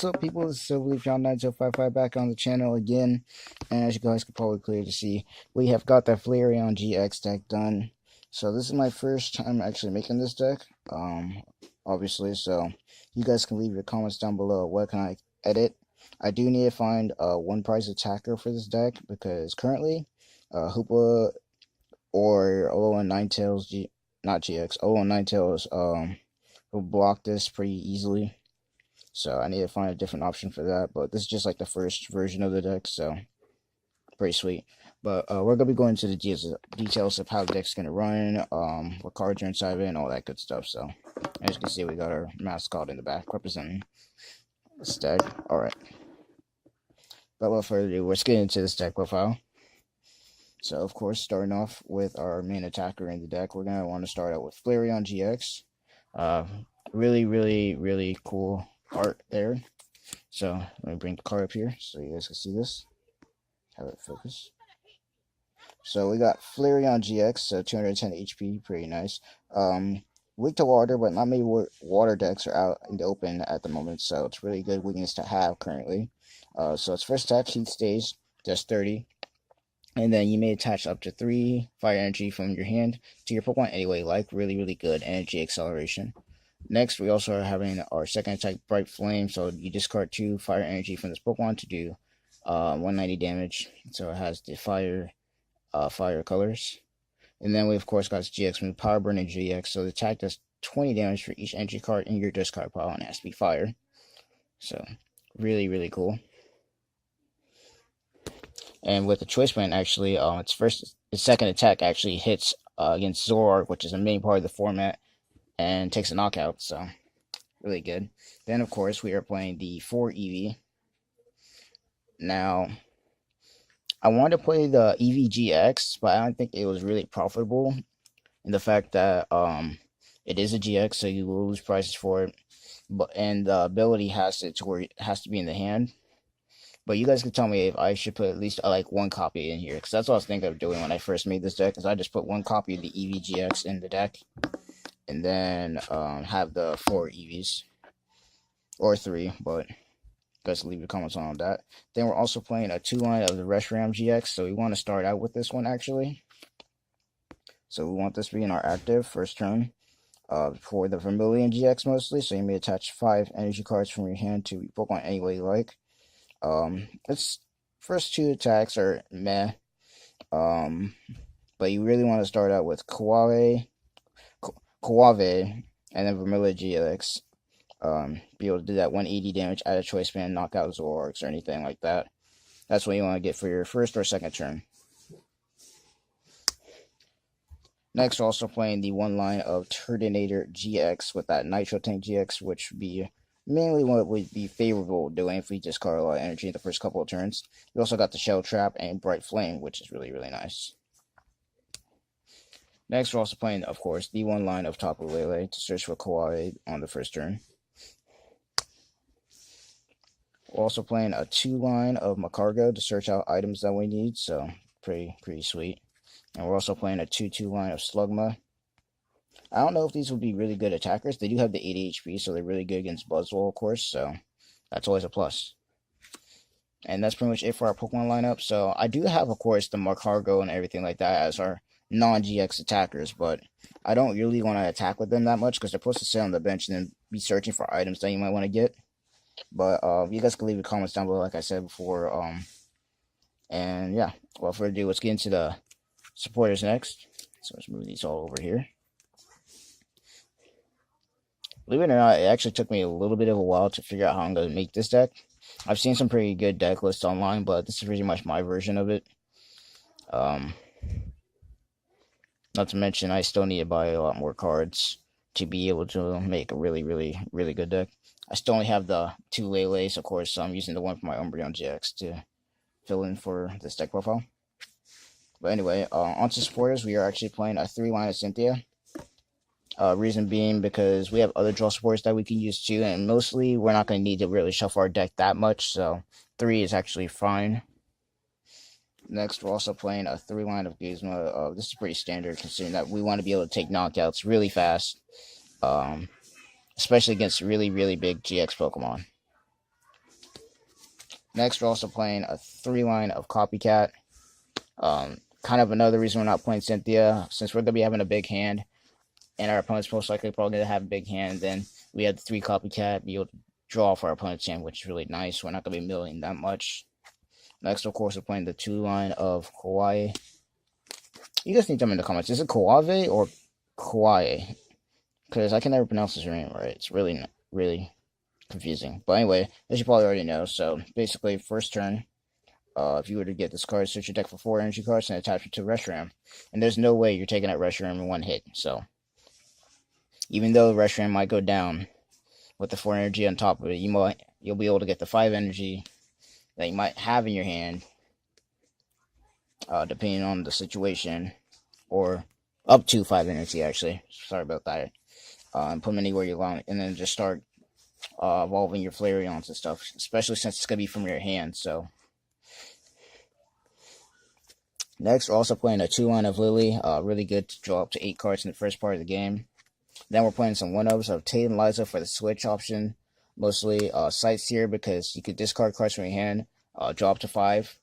What's up, people? It's Silverleaf9055 back on the channel again. And as you guys can probably clearly see, we have got the Flareon GX deck done. So this is my first time actually making this deck. Obviously, so you guys can leave your comments down below. What can I edit? I do need to find one prize attacker for this deck because currently, Hoopa or Olo and Ninetales, not GX, Olo and Ninetales, will block this pretty easily. So I need to find a different option for that. But this is just like the first version of the deck, so pretty sweet. But we're going to be going into the details of how the deck's going to run, what cards are inside of it, and all that good stuff. So as you can see, we got our mascot in the back representing this deck. Alright. But without further ado, let's get into this deck profile. So of course, starting off with our main attacker in the deck, we're going to want to start out with Flareon GX. Really cool art there. So let me bring the card up here so you guys can see this. Have it focus. So we got Flareon GX, so 210 HP, pretty nice. Weak to water, but not many water decks are out in the open at the moment, so it's really good weakness to have currently. So its first attack, Heat Stage, does 30. And then you may attach up to 3 fire energy from your hand to your Pokemon anyway, like really good energy acceleration. Next, we also are having our second attack, Bright Flame. So you discard 2 fire energy from this Pokemon to do 190 damage. So it has the fire colors. And then we of course got this GX move, Power Burning GX. So the attack does 20 damage for each energy card in your discard pile, and it has to be fire. So really cool. And with the choice band, actually, its second attack actually hits against Zoroark, which is a main part of the format, and takes a knockout, so really good. Then, of course, we are playing the 4 EV. Now, I wanted to play the EV-GX, but I don't think it was really profitable in the fact that it is a GX, so you will lose prices for it. And the ability has it to where it has to be in the hand. But you guys can tell me if I should put at least like 1 copy in here, because that's what I was thinking of doing when I first made this deck, is I just put 1 copy of the EV-GX in the deck. And then have the 4 EVs. Or 3, but you guys can leave your comments on that. Then we're also playing a 2-line of the Reshiram GX. So we want to start out with this one, actually. So we want this to be in our active first turn. For the Vermilion GX mostly. So you may attach 5 energy cards from your hand to Pokemon any way you like. Its first 2 attacks are meh. But you really want to start out with Kawave, and then Vermilion GX. Be able to do that 180 damage at a choice band, knock out Zoroarks or anything like that. That's what you want to get for your first or second turn. Next, we're also playing the 1-line of Turtonator GX with that Nitro Tank GX, which would be mainly what would be favorable doing if we discard a lot of energy in the first couple of turns. We also got the Shell Trap and Bright Flame, which is really nice. Next, we're also playing, of course, the 1-line of Tapu Lele to search for Kawave on the first turn. We're also playing a 2-line of Macargo to search out items that we need, so pretty sweet. And we're also playing a 2-2-line of Slugma. I don't know if these would be really good attackers. They do have the 80 HP, so they're really good against Buzzwole, of course, so that's always a plus. And that's pretty much it for our Pokemon lineup. So I do have, of course, the Macargo and everything like that as our non-GX attackers, but I don't really want to attack with them that much because they're supposed to sit on the bench and then be searching for items that you might want to get. But you guys can leave your comments down below, like I said before. And yeah, without further ado, let's get into the supporters next. So let's move these all over here. Believe it or not, it actually took me a little bit of a while to figure out how I'm going to make this deck. I've seen some pretty good deck lists online, but this is pretty much my version of it. Not to mention, I still need to buy a lot more cards to be able to make a really good deck. I still only have the 2 Lele's, of course, so I'm using the one for my Umbreon GX to fill in for this deck profile. But anyway, on to supporters, we are actually playing a 3-line of Cynthia. Reason being because we have other draw supporters that we can use too, and mostly we're not going to need to really shuffle our deck that much, so 3 is actually fine. Next, we're also playing a 3-line of Guzma. This is pretty standard considering that we want to be able to take knockouts really fast, especially against really big GX Pokemon. Next, we're also playing a 3-line of Copycat. Kind of another reason we're not playing Cynthia, since we're going to be having a big hand, and our opponent's most likely probably going to have a big hand, then we have the 3 Copycat, be able to draw for our opponent's hand, which is really nice. We're not going to be milling that much. Next, of course, we're playing the 2-line of Kawaii. You guys need to tell me in the comments, is it Kawaii or Kawaii? Because I can never pronounce his name right. It's really, really confusing. But anyway, as you probably already know, so basically, first turn, if you were to get this card, search your deck for 4 energy cards and attach it to Reshiram. And there's no way you're taking out Reshiram in one hit. So, even though Reshiram might go down with the 4 energy on top of it, you'll be able to get the 5 energy that you might have in your hand, depending on the situation, or up to 5 energy, actually. Sorry about that. And put them anywhere you want, and then just start evolving your Flareons and stuff, especially since it's going to be from your hand. So next, we're also playing a 2-line of Lily, really good to draw up to 8 cards in the first part of the game. Then we're playing some 1-ups of Tate and Liza for the switch option, mostly Sights here, because you could discard cards from your hand, draw up to 5,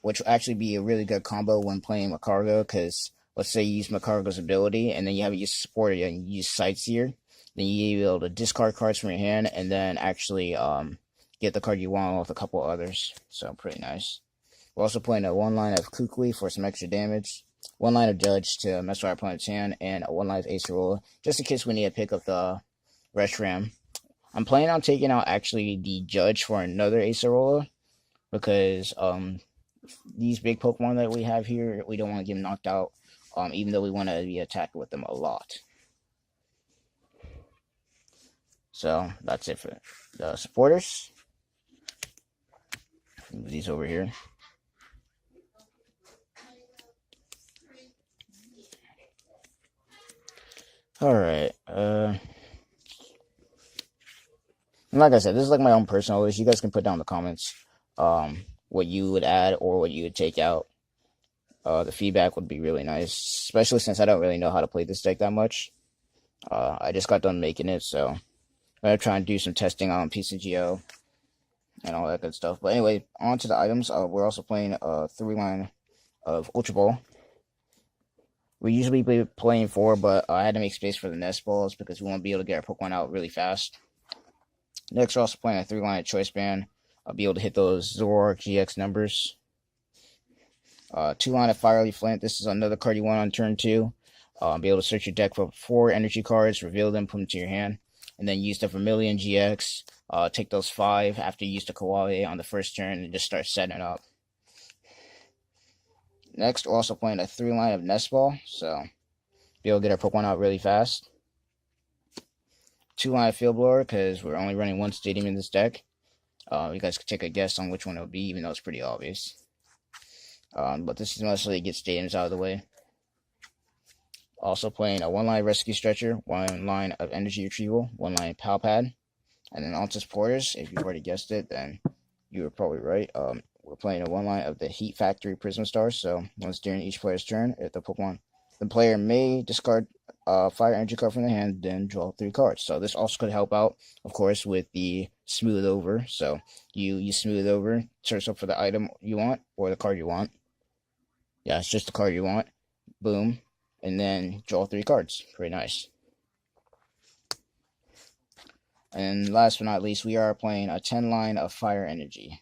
which will actually be a really good combo when playing Macargo, because let's say you use Macargo's ability, and then you have it use support and you use Sights here, then you'll be able to discard cards from your hand, and then actually get the card you want with a couple others. So, pretty nice. We're also playing a 1-line of Kukui for some extra damage, 1-line of Judge to mess with our opponent's hand, and a 1-line of Acerola, just in case we need to pick up the Reshiram. I'm planning on taking out, actually, the Judge for another Acerola, because these big Pokemon that we have here, we don't want to get them knocked out, even though we want to be attacking with them a lot. So, that's it for the supporters. Move these over here. Alright, and like I said, this is like my own personal list. You guys can put down in the comments what you would add or what you would take out. The feedback would be really nice, especially since I don't really know how to play this deck that much. I just got done making it, so I'm going to try and do some testing on PCGO and all that good stuff. But anyway, on to the items. We're also playing a 3-line of Ultra Ball. We usually be playing 4, but I had to make space for the Nest Balls because we want to be able to get our Pokemon out really fast. Next, we're also playing a 3-line of Choice Band. I'll be able to hit those Zoroark GX numbers. 2-line of Fire Leaf Flint. This is another card you want on turn 2. Be able to search your deck for 4 energy cards, reveal them, put them to your hand, and then use the Vermilion GX. Take those 5 after you use the Kawaii on the first turn and just start setting it up. Next, we're also playing a 3-line of Nest Ball, so be able to get our Pokemon out really fast. 2-line of Field Blower, because we're only running 1 Stadium in this deck. You guys can take a guess on which one it would be, even though it's pretty obvious. But this is mostly to get Stadiums out of the way. Also playing a 1-line of Rescue Stretcher, 1-line of Energy Retrieval, 1-line of Pal Pad. And then on to supporters, if you've already guessed it, then you were probably right. We're playing a 1-line of the Heat Factory Prism Stars, so once during each player's turn, if the player may discard Fire Energy card from the hand, then draw 3 cards. So this also could help out, of course, with the Smooth Over. So you Smooth Over, search up for the item you want, or the card you want. Yeah, it's just the card you want. Boom. And then draw 3 cards. Pretty nice. And last but not least, we are playing a 10-line of Fire Energy.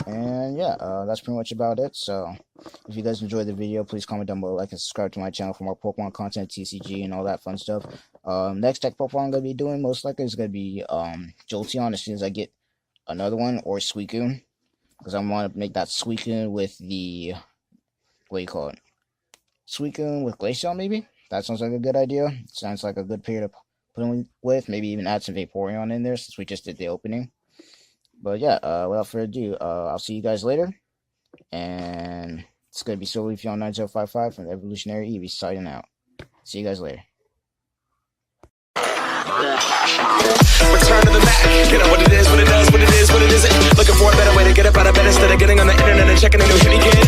And yeah, that's pretty much about it. So if you guys enjoyed the video, please comment down below, like and subscribe to my channel for more Pokemon content, TCG, and all that fun stuff. Next tech Pokemon I'm going to be doing most likely is going to be Jolteon as soon as I get another one, or Suicune, because I want to make that Suicune with the, what do you call it? Suicune with Glaceon, maybe? That sounds like a good idea. Sounds like a good pair to put in with. Maybe even add some Vaporeon in there since we just did the opening. But yeah, without further ado, I'll see you guys later. And it's going to be SolarLeafy 9055 from the Evolutionary Eevee signing out. See you guys later. Return to the Mac. You know what it is, what it does, what it is, what it isn't. Looking for a better way to get up out of bed instead of getting on the internet and checking a new hit me kid.